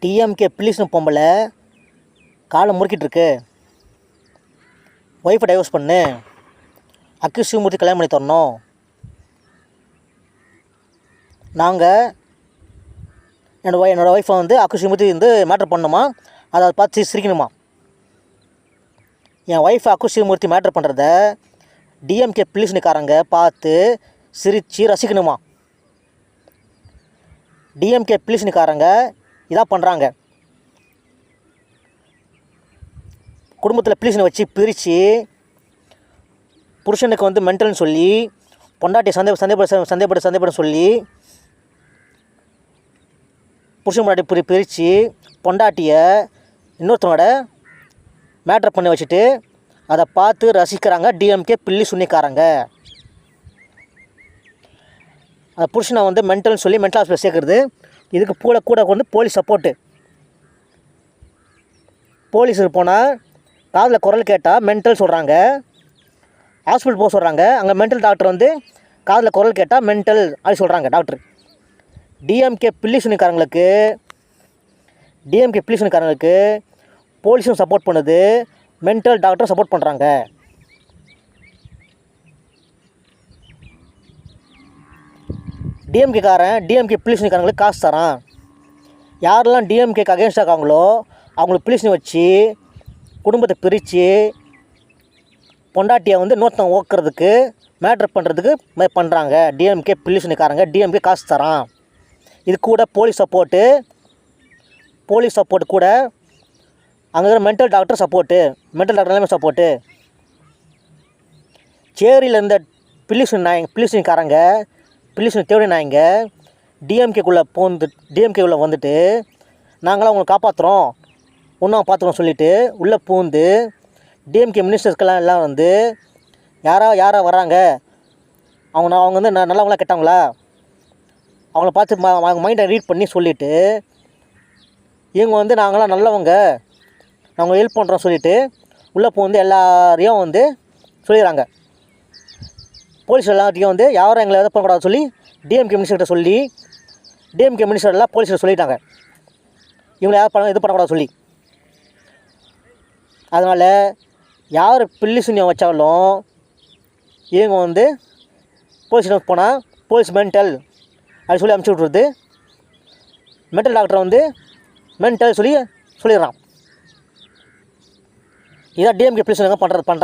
DMK ப்ளீஸ்னு பொம்பளை காலை முறுக்கிட்டு இருக்கு. ஒய்ஃபை டைவர்ஸ் பண்ணு, அக்கு சிவமூர்த்தி கல்யாணம் பண்ணி தரணும். நாங்கள் என்னோடய ஒய்ஃபை வந்து அக்கு சிவமூர்த்தி வந்து மேட்ரு பண்ணணுமா, அதை பார்த்து சிரிக்கணுமா. என் ஒய்ஃபை அக்கு சிவமூர்த்தி மேட்ரு பண்ணுறத டிஎம்கே ப்ளீஸ்னுக்காரங்க பார்த்து சிரித்து ரசிக்கணுமா. டிஎம்கே ப்ளீஸ்னுக்காரங்க இதாக பண்ணுறாங்க. குடும்பத்தில் ப்ளீஸ்னு வச்சு பிரித்து புருஷனுக்கு வந்து மென்டல்னு சொல்லி பொண்டாட்டியை சந்தேகப்பட சொல்லி புருஷன் பொண்டாட்டி பிரித்து பொண்டாட்டியை இன்னொருத்தனோட மேட்ரு பண்ணி வச்சுட்டு அதை பார்த்து ரசிக்கிறாங்க டிஎம்கே பில்லி சுன்னிக்காரங்க. அந்த புருஷனை வந்து மென்டல்னு சொல்லி மென்டல் ஹாஸ்பிட்டல் சேர்க்குறது. இதுக்கு கூட வந்து போலீஸ் சப்போர்ட்டு. போலீஸுக்கு போனால் காதில் குரல் கேட்டால் மென்டல் சொல்கிறாங்க, ஹாஸ்பிட்டல் போக சொல்கிறாங்க. அங்கே மென்டல் டாக்டர் வந்து காதில் குரல் கேட்டால் மென்டல் அப்படி சொல்கிறாங்க டாக்டர். டிஎம்கே பில்லி சுன்னிக்காரங்களுக்கு போலீஸும் சப்போர்ட் பண்ணுது, மென்டல் டாக்டரும் சப்போர்ட் பண்ணுறாங்க. டிஎம்கே பில்லிஸ்னுக்காரங்களுக்கு காசு தரான். யாரெல்லாம் டிஎம்கேக்கு அகேன்ஸ்டாக இருக்காங்களோ அவங்களுக்கு பில்லிஸ்னு வச்சு குடும்பத்தை பிரித்து பொண்டாட்டியை வந்து இன்னொருத்தன் ஓக்கிறதுக்கு மேட்ரு பண்ணுறதுக்கு பண்ணுறாங்க. டிஎம்கே பில்லிஸ்னுக்காரங்க டிஎம்கே காசு தரான். இது கூட போலீஸ் சப்போர்ட்டு கூட அங்கே இருக்கிற மென்டல் டாக்டர் எல்லாமே சப்போர்ட்டு. சேரியில் இருந்த பில்லிஸ்னு தேடி நாய்ங்க டிஎம்கேக்குள்ளே வந்துட்டு நாங்களாம் அவங்களை காப்பாற்றுறோம், ஒன்றும் பார்த்துக்கணும் சொல்லிவிட்டு உள்ளே பூந்து டிஎம்கே மினிஸ்டர்ஸ்க்கெல்லாம் வந்து யாரா வராங்க, அவங்க வந்து நல்லவங்களா கெட்டவங்களா அவங்கள பார்த்து மைண்டை ரீட் பண்ணி சொல்லிவிட்டு இவங்க வந்து நாங்களாம் நல்லவங்க, நாங்கள் ஹெல்ப் பண்ணுறோம் சொல்லிவிட்டு உள்ளே பூந்து எல்லாரையும் வந்து சொல்லிடுறாங்க. போலீஸ் எல்லாத்தையும் வந்து யாரும் எங்களை எதை பண்ணக்கூடாது சொல்லி டிஎம்கே மினிஸ்டர்கிட்ட சொல்லி டிஎம்கே மினிஸ்டர்லாம் போலீஸ்கிட்ட சொல்லிட்டாங்க, இவங்களை யாரும் இது பண்ணக்கூடாது சொல்லி. அதனால் யார் பில்லி சுன்னியம் வச்சாலும் இவங்க வந்து போலீஸ் போனால் போலீஸ் மென்டல் அப்படி சொல்லி அனுப்பிச்சி விட்ருது. மென்டல் டாக்டரை வந்து மென்டல் சொல்லிடுறான். இதான் டிஎம்கே பில்லிஸ் பண்ணுறாங்க.